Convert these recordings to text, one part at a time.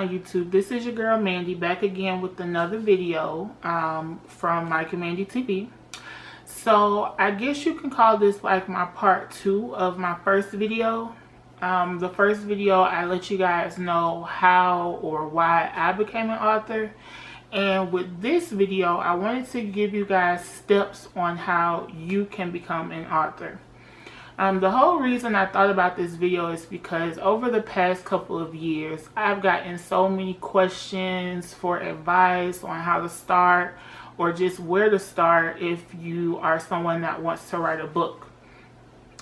my YouTube. This is your girl Mandy back again with another video from Mike and Mandy TV. So I guess you can call this like my part 2 of my first video. The first video I let you guys know how or why I became an author, and with this video I wanted to give you guys steps on how you can become an author. The whole reason I thought about this video is because over the past couple of years, I've gotten so many questions for advice on how to start or just where to start if you are someone that wants to write a book.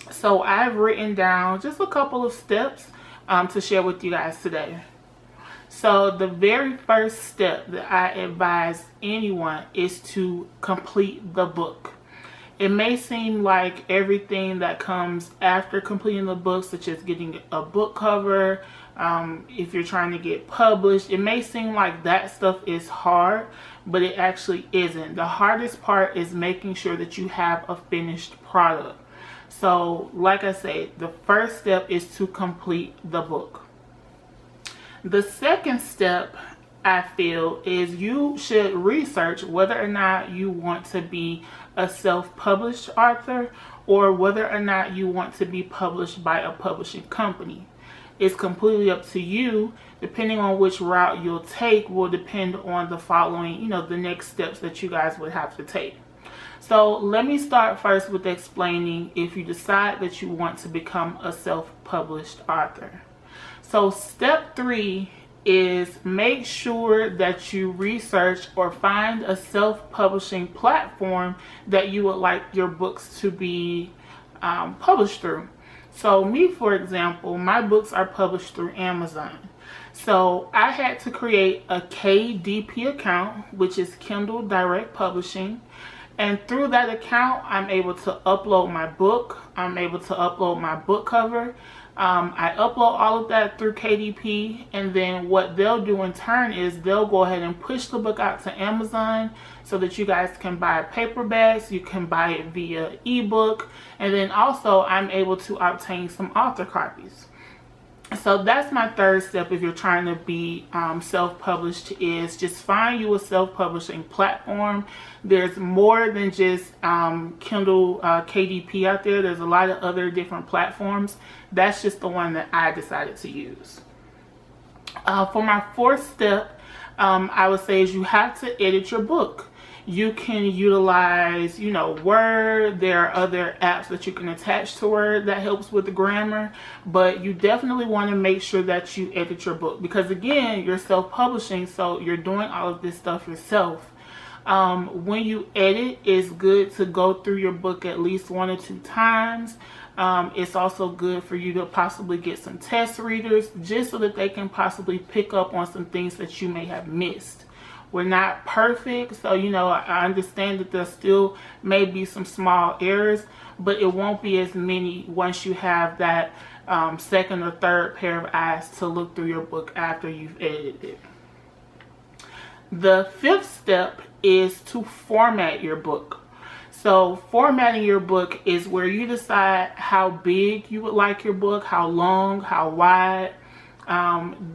So I've written down just a couple of steps to share with you guys today. So the very first step that I advise anyone is to complete the book. It may seem like everything that comes after completing the book, such as getting a book cover, if you're trying to get published, it may seem like that stuff is hard, but it actually isn't. The hardest part is making sure that you have a finished product. So, like I say, the first step is to complete the book. The second step, I feel, is you should research whether or not you want to be a self-published author or whether or not you want to be published by a publishing company. It's completely up to you. Depending on which route you'll take will depend on the following, the next steps that you guys would have to take. So let me start first with explaining if you decide that you want to become a self-published author. So step 3 is make sure that you research or find a self-publishing platform that you would like your books to be published through. So me, for example, my books are published through Amazon. So I had to create a KDP account, which is Kindle Direct Publishing. And through that account, I'm able to upload my book. I'm able to upload my book cover. I upload all of that through KDP, and then what they'll do in turn is they'll go ahead and push the book out to Amazon so that you guys can buy paperbacks, you can buy it via ebook, and then also I'm able to obtain some author copies. So that's my third step if you're trying to be self-published, is just find you a self-publishing platform. There's more than just Kindle KDP out there. There's a lot of other different platforms. That's just the one that I decided to use. For my fourth step, I would say is you have to edit your book. You can utilize, Word. There are other apps that you can attach to Word that helps with the grammar, but you definitely want to make sure that you edit your book because, again, you're self-publishing, so you're doing all of this stuff yourself. When you edit, it's good to go through your book at least 1 or 2 times. It's also good for you to possibly get some test readers just so that they can possibly pick up on some things that you may have missed. We're not perfect, so I understand that there still may be some small errors, but it won't be as many once you have that second or third pair of eyes to look through your book after you've edited it. The fifth step is to format your book. So formatting your book is where you decide how big you would like your book, how long, how wide.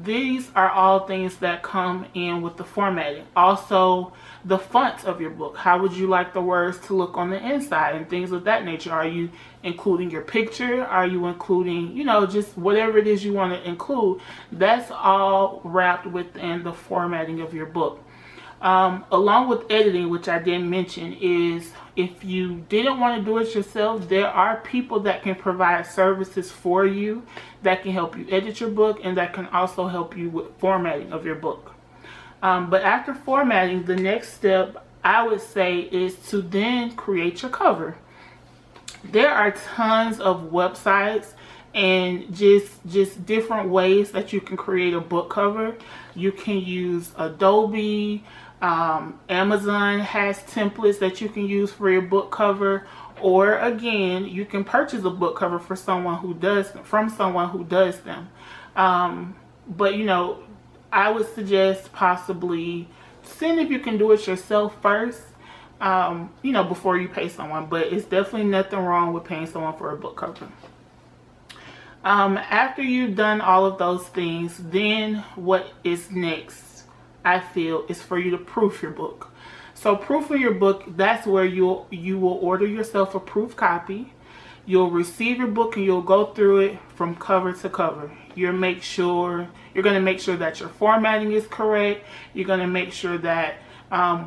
These are all things that come in with the formatting. Also, the font of your book. How would you like the words to look on the inside and things of that nature? Are you including your picture? Are you including, just whatever it is you want to include? That's all wrapped within the formatting of your book. Along with editing, which I didn't mention, is if you didn't want to do it yourself, there are people that can provide services for you that can help you edit your book and that can also help you with formatting of your book. But after formatting, the next step I would say is to then create your cover. There are tons of websites and just different ways that you can create a book cover. You can use Adobe. Amazon has templates that you can use for your book cover, or again, you can purchase a book cover from someone who does them. But I would suggest possibly seeing if you can do it yourself first, before you pay someone. But it's definitely nothing wrong with paying someone for a book cover. After you've done all of those things, then what is next, I feel, is for you to proof your book. So proofing your book, that's where you will order yourself a proof copy. You'll receive your book and you'll go through it from cover to cover. You're going to make sure that your formatting is correct. You're going to make sure that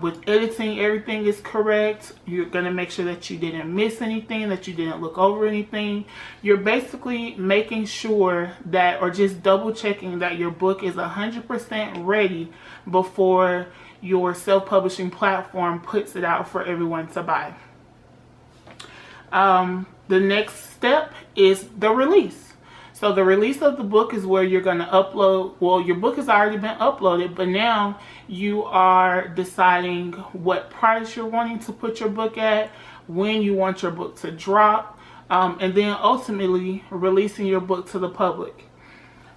with editing, everything is correct. You're going to make sure that you didn't miss anything, that you didn't look over anything. You're basically making sure that, or just double checking that your book is 100% ready before your self-publishing platform puts it out for everyone to buy. The next step is the release. So the release of the book is where you're going to upload. Well, your book has already been uploaded, but now you are deciding what price you're wanting to put your book at, when you want your book to drop, and then ultimately releasing your book to the public.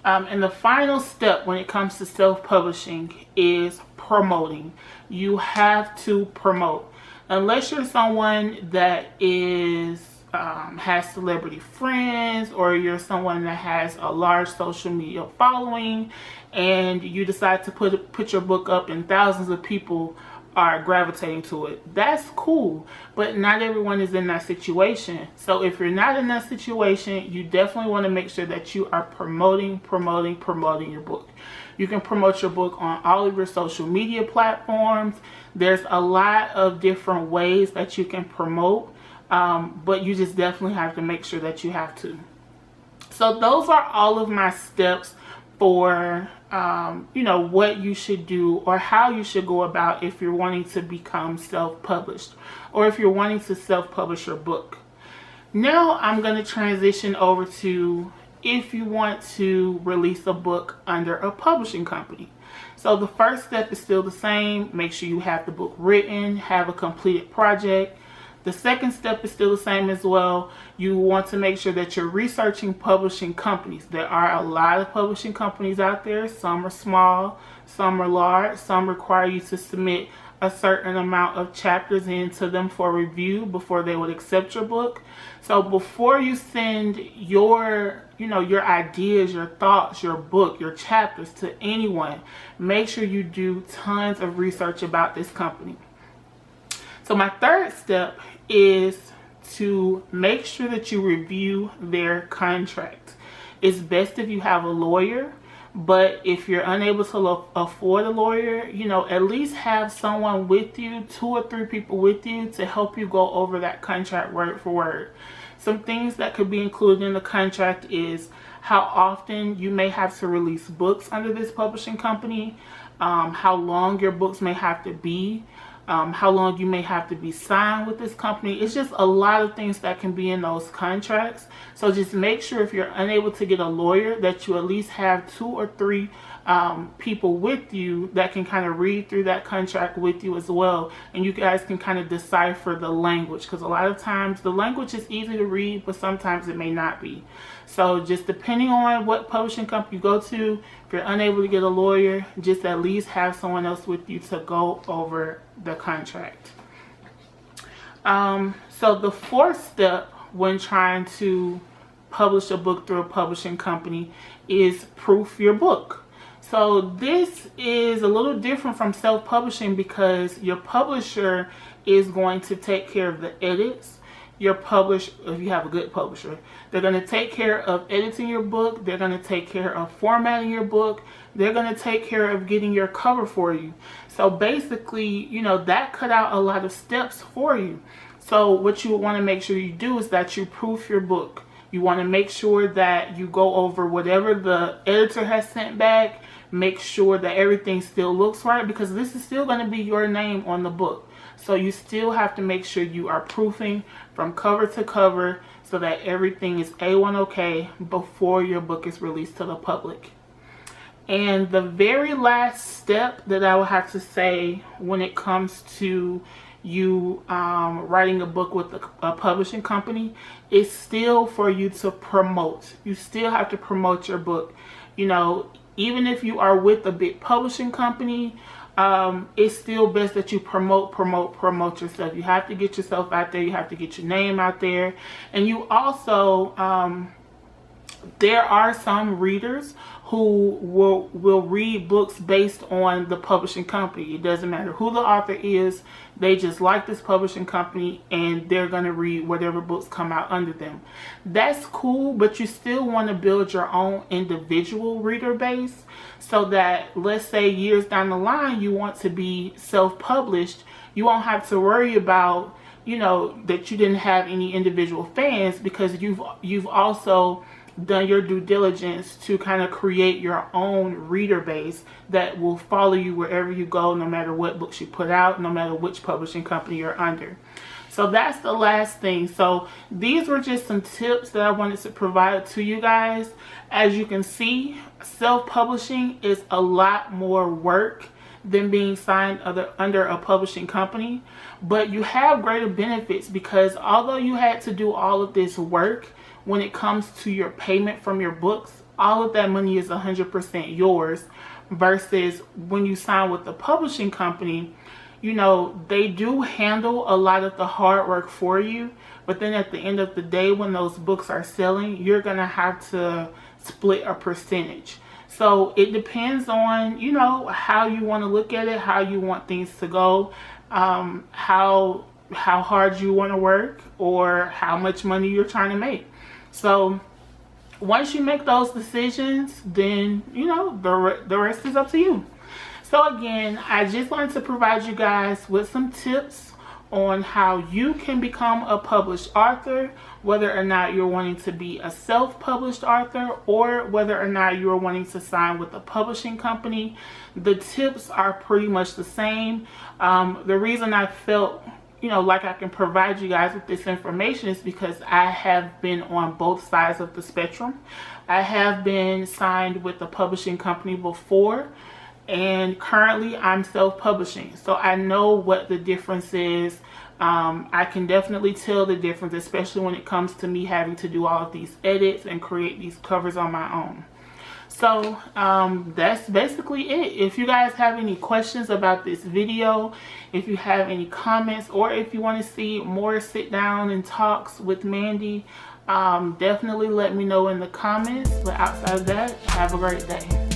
And the final step when it comes to self-publishing is promoting. You have to promote. Unless you're someone that has celebrity friends, or you're someone that has a large social media following and you decide to put your book up and thousands of people are gravitating to it, that's cool, but not everyone is in that situation. So if you're not in that situation, you definitely want to make sure that you are promoting your book. You can promote your book on all of your social media platforms. There's a lot of different ways that you can promote, but you just definitely have to make sure that you have to. So those are all of my steps for what you should do, or how you should go about if you're wanting to become self-published, or if you're wanting to self-publish your book. Now I'm going to transition over to if you want to release a book under a publishing company. So the first step is still the same. Make sure you have the book written, have a completed project. The second step is still the same as well. You want to make sure that you're researching publishing companies. There are a lot of publishing companies out there. Some are small, some are large. Some require you to submit a certain amount of chapters into them for review before they would accept your book. So before you send your ideas, your thoughts, your book, your chapters to anyone, make sure you do tons of research about this company. So my third step is to make sure that you review their contract. It's best if you have a lawyer, but if you're unable to afford a lawyer, at least have someone with you, 2 or 3 people with you, to help you go over that contract word for word. Some things that could be included in the contract is how often you may have to release books under this publishing company, how long your books may have to be, how long you may have to be signed with this company. It's just a lot of things that can be in those contracts. So just make sure, if you're unable to get a lawyer, that you at least have 2 or 3 people with you that can kind of read through that contract with you as well, and you guys can kind of decipher the language, because a lot of times the language is easy to read, but sometimes it may not be. So just depending on what publishing company you go to, if you're unable to get a lawyer, just at least have someone else with you to go over the contract. So the fourth step when trying to publish a book through a publishing company is proof your book. So this is a little different from self-publishing, because your publisher is going to take care of the edits. Your publisher, if you have a good publisher, they're going to take care of editing your book. They're going to take care of formatting your book. They're going to take care of getting your cover for you. So basically, that cut out a lot of steps for you. So what you want to make sure you do is that you proof your book. You want to make sure that you go over whatever the editor has sent back. Make sure that everything still looks right, because this is still going to be your name on the book. So you still have to make sure you are proofing from cover to cover so that everything is A1 okay before your book is released to the public. And the very last step that I will have to say when it comes to you writing a book with a publishing company is still for you to promote. You still have to promote your book. Even if you are with a big publishing company, it's still best that you promote yourself. You have to get yourself out there. You have to get your name out there. And you also, there are some readers who will read books based on the publishing company. It doesn't matter who the author is, they just like this publishing company and they're going to read whatever books come out under them. That's cool, but you still want to build your own individual reader base, so that, let's say years down the line you want to be self-published, you won't have to worry about, you know, that you didn't have any individual fans, because you've also done your due diligence to kind of create your own reader base that will follow you wherever you go, no matter what books you put out, no matter which publishing company you're under. So that's the last thing. So these were just some tips that I wanted to provide to you guys. As you can see, self-publishing is a lot more work than being signed under a publishing company, but you have greater benefits, because although you had to do all of this work, when it comes to your payment from your books, all of that money is 100% yours, versus when you sign with the publishing company, you know, they do handle a lot of the hard work for you, but then at the end of the day, when those books are selling, you're gonna have to split a percentage. So it depends on, you know, how you want to look at it, how you want things to go, how hard you want to work, or how much money you're trying to make. So once you make those decisions, then, you know, the rest is up to you. So again, I just wanted to provide you guys with some tips on how you can become a published author, whether or not you're wanting to be a self-published author, or whether or not you're wanting to sign with a publishing company. The tips are pretty much the same. The reason I felt, you know, like I can provide you guys with this information is because I have been on both sides of the spectrum. I have been signed with a publishing company before, and currently I'm self-publishing, so I know what the difference is. I can definitely tell the difference, especially when it comes to me having to do all of these edits and create these covers on my own. So that's basically it. If you guys have any questions about this video, if you have any comments, or if you want to see more sit down and talks with Mandy, definitely let me know in the comments. But outside of that, have a great day.